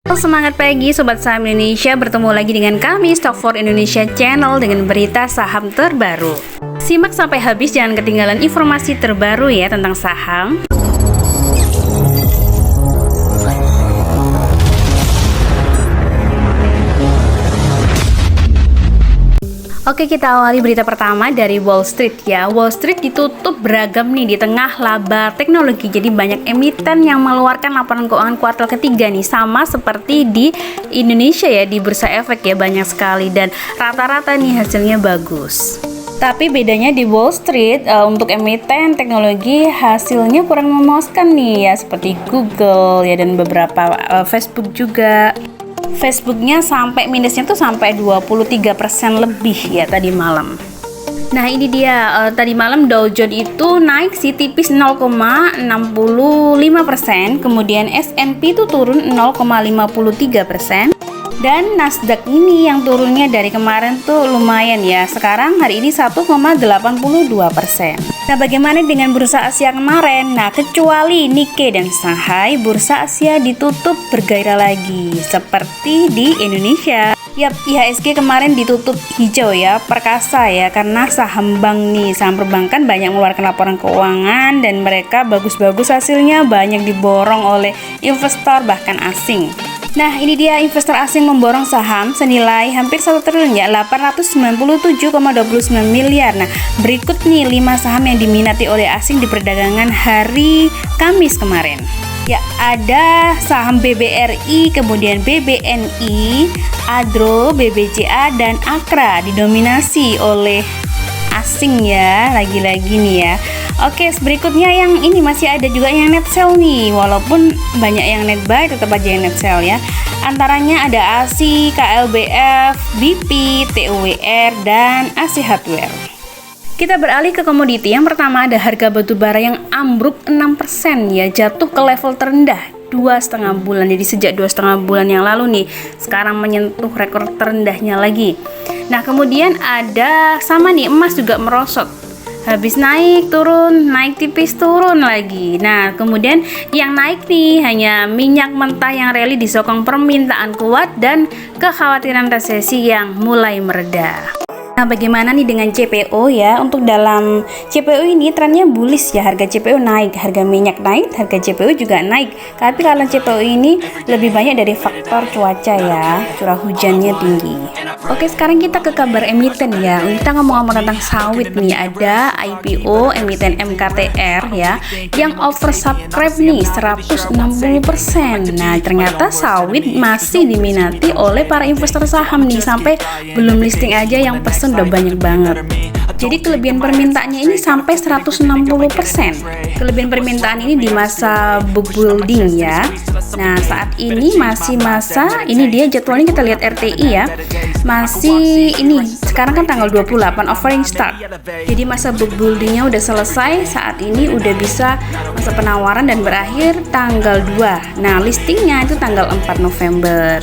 Semangat pagi Sobat Saham Indonesia, bertemu lagi dengan kami Stock for Indonesia Channel dengan berita saham terbaru. Simak sampai habis, jangan ketinggalan informasi terbaru ya tentang saham. Oke, kita awali berita pertama dari Wall Street ya. Wall Street ditutup beragam nih di tengah laba teknologi. Jadi banyak emiten yang mengeluarkan laporan keuangan kuartal ketiga nih, sama seperti di Indonesia ya, di Bursa Efek ya, banyak sekali dan rata-rata nih hasilnya bagus. Tapi bedanya di Wall Street, untuk emiten teknologi hasilnya kurang memuaskan nih ya, seperti Google ya dan beberapa Facebook juga. Facebooknya sampai minusnya tuh sampai 23% lebih ya tadi malam. Nah ini dia, tadi malam Dow Jones itu naik sih tipis 0,65%, kemudian S&P itu turun 0,53%. Dan Nasdaq ini yang turunnya dari kemarin tuh lumayan ya. Sekarang hari ini 1,82%. Nah, bagaimana dengan bursa Asia kemarin? Nah, kecuali Nikkei dan Shanghai, bursa Asia ditutup bergairah lagi seperti di Indonesia. Yap, IHSG kemarin ditutup hijau ya, perkasa ya, karena saham bank nih, saham perbankan banyak mengeluarkan laporan keuangan dan mereka bagus-bagus hasilnya, banyak diborong oleh investor bahkan asing. Nah, ini dia investor asing memborong saham senilai hampir 1 triliun ya, 897,29 miliar. Nah, berikut nih 5 saham yang diminati oleh asing di perdagangan hari Kamis kemarin. Ya, ada saham BBRI, kemudian BBNI, Adro, BBCA, dan Akra didominasi oleh asing ya, lagi-lagi nih ya. Oke, berikutnya yang ini masih ada juga yang net sell nih, walaupun banyak yang net buy tetap aja yang net sell ya. Antaranya ada ASI, KLBF, BP, TUWR, dan AC Hardware. Kita beralih ke komoditi. Yang pertama ada harga batu bara yang ambruk 6% ya, jatuh ke level terendah 2,5 bulan. Jadi sejak 2,5 bulan yang lalu nih, sekarang menyentuh rekor terendahnya lagi. Nah, kemudian ada sama nih, emas juga merosot. Habis naik turun, naik tipis turun lagi. Nah, kemudian yang naik nih hanya minyak mentah yang rally disokong permintaan kuat dan kekhawatiran resesi yang mulai mereda. Nah, bagaimana nih dengan CPO ya? Untuk dalam CPO ini trennya bullish ya, harga CPO naik, harga minyak naik, harga CPO juga naik. Tapi kalau CPO ini lebih banyak dari faktor cuaca ya, curah hujannya tinggi. Oke, sekarang kita ke kabar emiten ya. Kita ngomong-ngomong tentang sawit nih, ada IPO emiten MKTR ya, yang oversubscribe nih 160%. Nah, ternyata sawit masih diminati oleh para investor saham nih, sampai belum listing aja yang pesen udah banyak banget. Jadi kelebihan permintaannya ini sampai 160%. Kelebihan permintaan ini di masa book building ya. Nah, saat ini masih masa, ini dia jadwalnya, kita lihat RTI ya. Masih ini, sekarang kan tanggal 28 offering start. Jadi masa book buildingnya udah selesai, saat ini udah bisa masa penawaran dan berakhir tanggal 2. Nah, listingnya itu tanggal 4 November.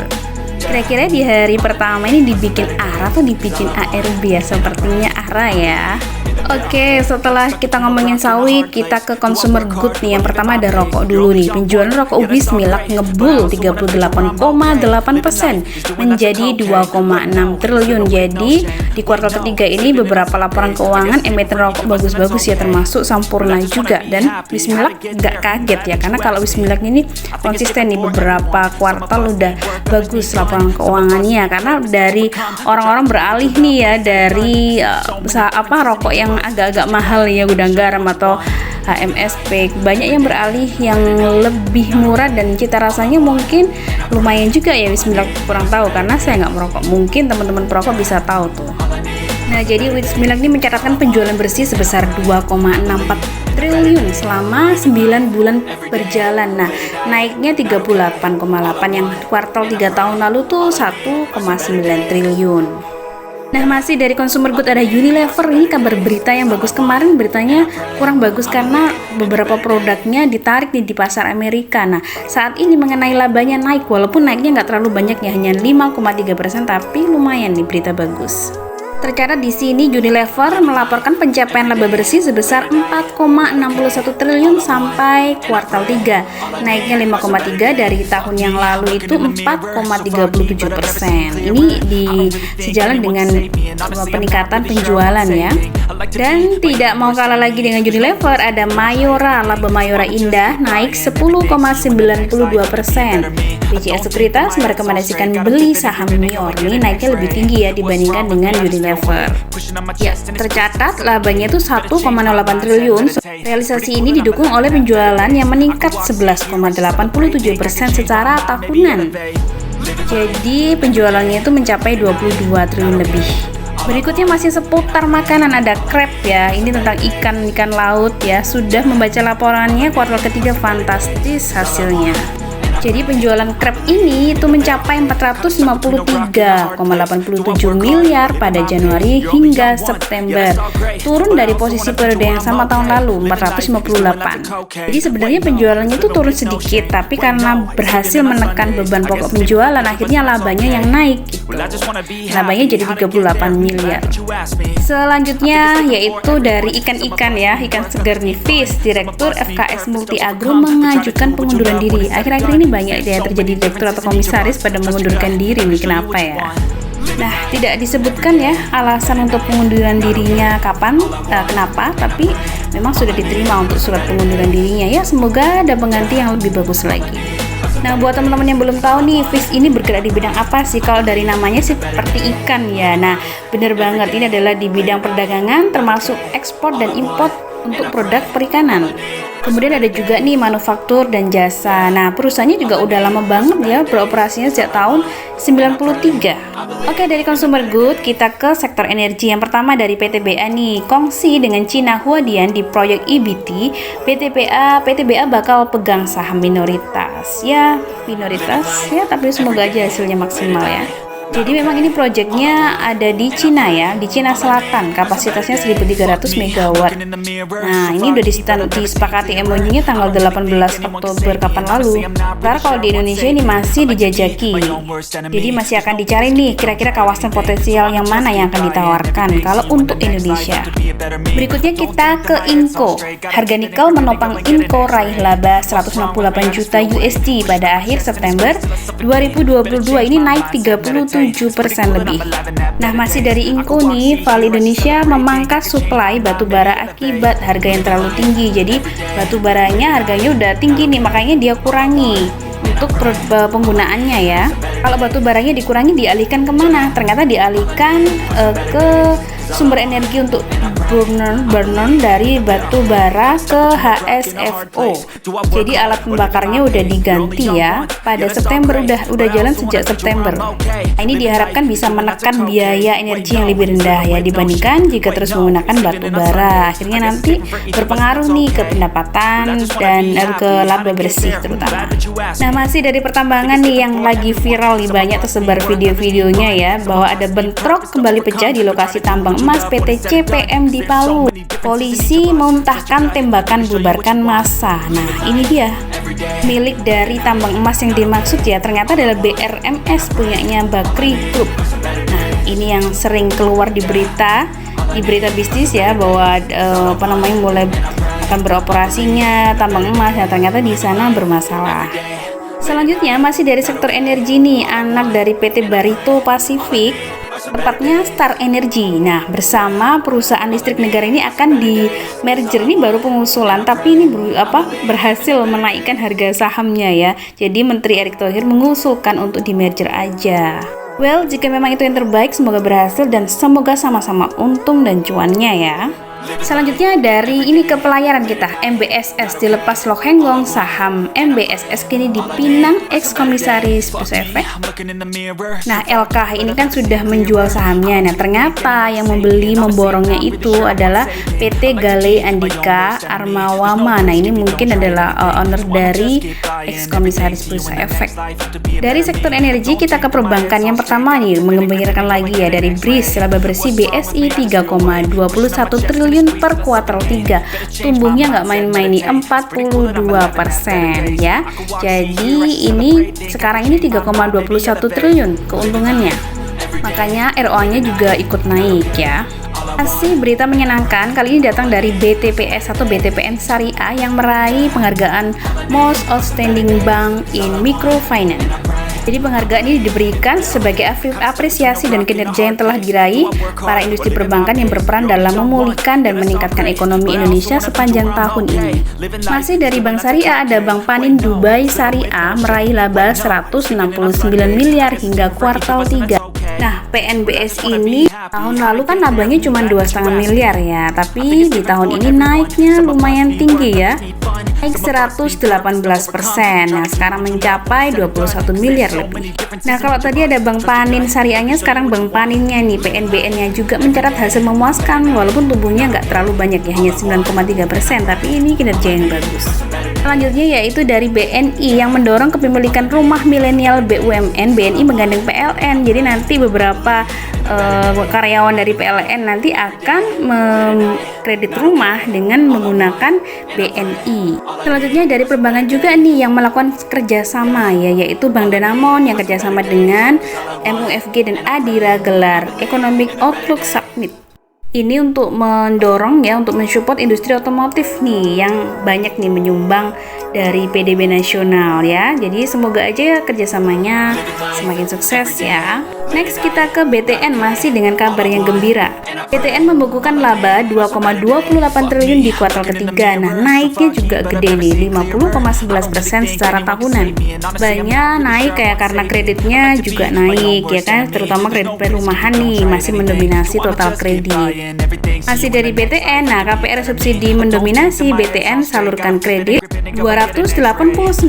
Kira-kira di hari pertama ini dibikin ARA atau dibikin ARB ya? Sepertinya ARA ya. Oke, setelah kita ngomongin sawit, kita ke consumer good nih. Yang pertama ada rokok dulu nih. Penjualan rokok Wismilak ngebul 38,8% menjadi 2,6 triliun. Jadi di kuartal ketiga ini beberapa laporan keuangan emiten rokok bagus-bagus ya, termasuk Sampurna juga. Dan Wismilak gak kaget ya, karena kalau Wismilak ini konsisten nih, beberapa kuartal udah bagus laporan keuangannya, karena dari orang-orang beralih nih ya dari rokok yang agak-agak mahal ya, Gudang Garam atau HMSP, banyak yang beralih yang lebih murah dan cita rasanya mungkin lumayan juga ya. Wismilak kurang tahu karena saya nggak merokok, mungkin teman-teman perokok bisa tahu tuh. Nah, jadi Wismilak ini mencatatkan penjualan bersih sebesar 2,64 triliun selama 9 bulan berjalan. Nah, naiknya 38,8, yang kuartal 3 tahun lalu tuh 1,9 triliun. Nah, masih dari consumer good ada Unilever. Ini kabar berita yang bagus. Kemarin beritanya kurang bagus karena beberapa produknya ditarik nih di pasar Amerika. Nah, saat ini mengenai labanya naik, walaupun naiknya nggak terlalu banyak ya, hanya 5,3%, tapi lumayan nih, berita bagus. Tercatat di sini Unilever melaporkan pencapaian laba bersih sebesar 4,61 triliun sampai kuartal 3, naiknya 5,3 dari tahun yang lalu itu 4,37%. Ini sejalan dengan peningkatan penjualan ya. Dan tidak mau kalah lagi dengan Unilever, ada Mayora. Laba Mayora Indah naik 10,92%. BCA Sekuritas merekomendasikan beli saham Mior. Ini naiknya lebih tinggi ya dibandingkan dengan Unilever. Ya, tercatat labanya itu 1,08 triliun. Realisasi ini didukung oleh penjualan yang meningkat 11,87% secara tahunan. Jadi penjualannya itu mencapai 22 triliun lebih. Berikutnya masih seputar makanan, ada crab ya. Ini tentang ikan laut ya. Sudah membaca laporannya kuartal ketiga, fantastis hasilnya. Jadi penjualan crab ini itu mencapai 453,87 miliar pada Januari hingga September, turun dari posisi periode yang sama tahun lalu 458. Jadi sebenarnya penjualannya itu turun sedikit, tapi karena berhasil menekan beban pokok penjualan, akhirnya labanya yang naik gitu. Labanya jadi 38 miliar. Selanjutnya yaitu dari ikan-ikan ya, ikan segar nih, fish. Direktur FKS Multi Agro mengajukan pengunduran diri. Akhir-akhir ini banyak ya terjadi direktur atau komisaris pada mengundurkan diri nih, kenapa ya? Nah, tidak disebutkan ya alasan untuk pengunduran dirinya kapan, kenapa, tapi memang sudah diterima untuk surat pengunduran dirinya ya. Semoga ada pengganti yang lebih bagus lagi. Nah, buat teman-teman yang belum tahu nih, Fish ini bergerak di bidang apa sih? Kalau dari namanya sih seperti ikan ya. Nah, bener banget, ini adalah di bidang perdagangan termasuk ekspor dan import untuk produk perikanan. Kemudian ada juga nih manufaktur dan jasa. Nah, perusahaannya juga udah lama banget ya, beroperasinya sejak tahun 93. Oke, dari consumer good kita ke sektor energi. Yang pertama dari PTBA nih, kongsi dengan Cina Huadian di proyek EBT. PTBA bakal pegang saham minoritas ya, tapi semoga aja hasilnya maksimal ya. Jadi memang ini proyeknya ada di Cina ya, di Cina Selatan, kapasitasnya 1.300 MW. Nah, ini udah disepakati MOU-nya tanggal 18 Oktober kapan lalu. Karena kalau di Indonesia ini masih dijajaki. Jadi masih akan dicari nih kira-kira kawasan potensial yang mana yang akan ditawarkan kalau untuk Indonesia. Berikutnya kita ke Inco. Harga nikel menopang Inco raih laba 168 juta USD pada akhir September 2022, ini naik 37% lebih. Nah, masih dari Inco nih, Vale Indonesia memangkas suplai batu bara akibat harga yang terlalu tinggi. Jadi batu baranya harganya udah tinggi nih, makanya dia kurangi untuk penggunaannya ya. Kalau batu baranya dikurangi, dialihkan kemana? Ternyata dialihkan ke sumber energi untuk burn dari batu bara ke HSFO. Jadi alat pembakarnya udah diganti ya. Pada September udah jalan sejak September. Nah, ini diharapkan bisa menekan biaya energi yang lebih rendah ya dibandingkan jika terus menggunakan batu bara. Akhirnya nanti berpengaruh nih ke pendapatan dan ke laba bersih terutama. Nah, masih dari pertambangan nih yang lagi viral nih, banyak tersebar video-videonya ya, bahwa ada bentrok kembali pecah di lokasi tambang emas PT CPM di Palu. Polisi memuntahkan tembakan bubarkan massa. Nah, ini dia milik dari tambang emas yang dimaksud ya, ternyata adalah BRMS punyanya Bakri Group. Nah, ini yang sering keluar di berita bisnis ya, bahwa mulai akan beroperasinya tambang emas. Nah, ternyata di sana bermasalah. Selanjutnya masih dari sektor energi nih, anak dari PT Barito Pacific, tepatnya Star Energy. Nah, bersama perusahaan listrik negara ini akan di merger. Ini baru pengusulan, tapi ini berhasil menaikkan harga sahamnya ya. Jadi Menteri Erick Thohir mengusulkan untuk di merger aja. Well, jika memang itu yang terbaik, semoga berhasil dan semoga sama-sama untung dan cuannya ya. Selanjutnya dari ini ke pelayaran kita, MBSS dilepas Lok Henggong, saham MBSS kini dipinang ex-komisaris Bursa Efek. Nah, LKH ini kan sudah menjual sahamnya. Nah, ternyata yang memborongnya itu adalah PT Gale Andika Armawama. Nah, ini mungkin adalah owner dari ex-komisaris Bursa Efek. Dari sektor energi kita ke perbankan. Yang pertama nih, mengembirakan lagi ya, dari BRIS, laba bersih BSI 3,21 triliun per kuartal 3, tumbuhnya nggak main-main nih, 42% ya. Jadi ini sekarang ini 3,21 triliun keuntungannya. Makanya ROA-nya juga ikut naik ya. Masih berita menyenangkan kali ini datang dari BTPS atau BTPN Syariah yang meraih penghargaan Most Outstanding Bank in Microfinance. Jadi penghargaan ini diberikan sebagai apresiasi dan kinerja yang telah diraih para industri perbankan yang berperan dalam memulihkan dan meningkatkan ekonomi Indonesia sepanjang tahun ini. Masih dari Bank Syariah, ada Bank Panin Dubai Syariah meraih laba 169 miliar hingga kuartal 3. Nah, PNBS ini tahun lalu kan labanya cuma 2,5 miliar ya, tapi di tahun ini naiknya lumayan tinggi ya, naik 118%. Nah, sekarang mencapai 21 miliar lebih. Nah, kalau tadi ada Bank Panin Syariahnya, sekarang Bank Paninnya nih, PNBN-nya juga mencatat hasil memuaskan, walaupun tumbuhnya nggak terlalu banyak ya, hanya 9,3%, tapi ini kinerja yang bagus. Selanjutnya yaitu dari BNI yang mendorong kepemilikan rumah milenial BUMN. BNI menggandeng PLN, jadi nanti beberapa karyawan dari PLN nanti akan mengkredit rumah dengan menggunakan BNI. Selanjutnya dari perbankan juga nih yang melakukan kerjasama ya, yaitu Bank Danamon yang kerjasama dengan MUFG dan Adira gelar Economic Outlook Summit. Ini untuk mendorong ya, untuk mensupport industri otomotif nih yang banyak nih menyumbang dari PDB nasional ya. Jadi semoga aja kerjasamanya semakin sukses ya. Next kita ke BTN, masih dengan kabar yang gembira. BTN membukukan laba 2,28 triliun di kuartal ketiga. Nah, naiknya juga gede nih, 50,11% secara tahunan. Banyak naik kayak karena kreditnya juga naik ya kan, terutama kredit perumahan nih masih mendominasi total kredit. Masih dari BTN, nah KPR subsidi mendominasi, BTN salurkan kredit 289,6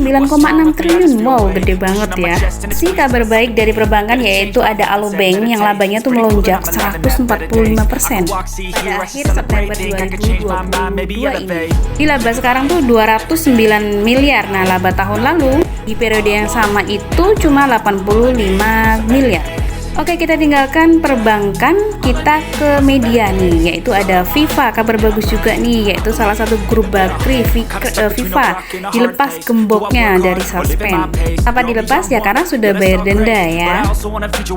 triliun. Wow, gede banget ya. Si kabar baik dari perbankan yaitu ada Alobank yang labanya tuh melonjak 145% pada akhir September 2022 ini. Di laba sekarang tuh 209 miliar. Nah, laba tahun lalu di periode yang sama itu cuma 85 miliar. Oke, kita tinggalkan perbankan, kita ke media nih, yaitu ada FIFA. Kabar bagus juga nih, yaitu salah satu grup bakri FIFA dilepas gemboknya dari suspend. Apa dilepas ya? Karena sudah bayar denda ya.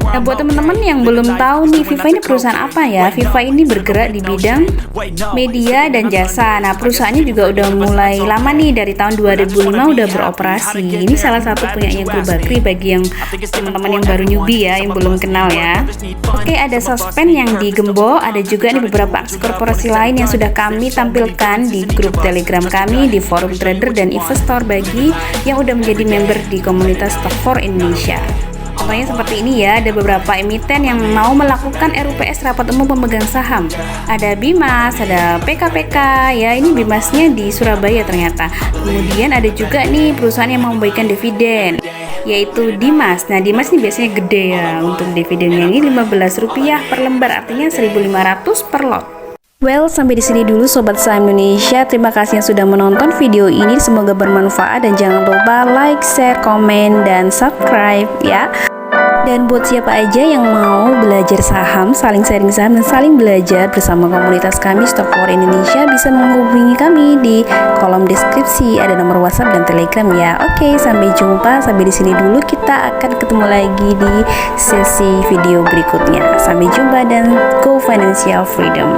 Nah, buat teman-teman yang belum tahu nih, FIFA ini perusahaan apa ya? FIFA ini bergerak di bidang media dan jasa. Nah, perusahaannya juga udah mulai lama nih, dari tahun 2005 udah beroperasi. Ini salah satu punyanya grup bakri bagi yang teman-teman yang baru newbie ya, yang belum kenal ya. Oke, ada suspend yang digembok, ada juga nih beberapa aksi korporasi lain yang sudah kami tampilkan di grup Telegram kami, di forum trader dan investor bagi yang udah menjadi member di komunitas Stock4 Indonesia. Contohnya seperti ini ya, ada beberapa emiten yang mau melakukan RUPS rapat umum pemegang saham. Ada Bimas, ada PKPK ya, ini Bimasnya di Surabaya ternyata. Kemudian ada juga nih perusahaan yang mau memberikan dividen, yaitu Dimas. Nah, Dimas ini biasanya gede ya untuk dividennya, ini Rp15 per lembar, artinya 1.500 per lot. Well, sampai di sini dulu Sobat Saham Indonesia. Terima kasih yang sudah menonton video ini. Semoga bermanfaat dan jangan lupa like, share, komen, dan subscribe ya. Dan buat siapa aja yang mau belajar saham, saling sharing saham dan saling belajar bersama komunitas kami Stock4 Indonesia, bisa menghubungi kami di kolom deskripsi, ada nomor WhatsApp dan Telegram ya. Oke, sampai jumpa. Sampai di sini dulu, kita akan ketemu lagi di sesi video berikutnya. Sampai jumpa dan go financial freedom.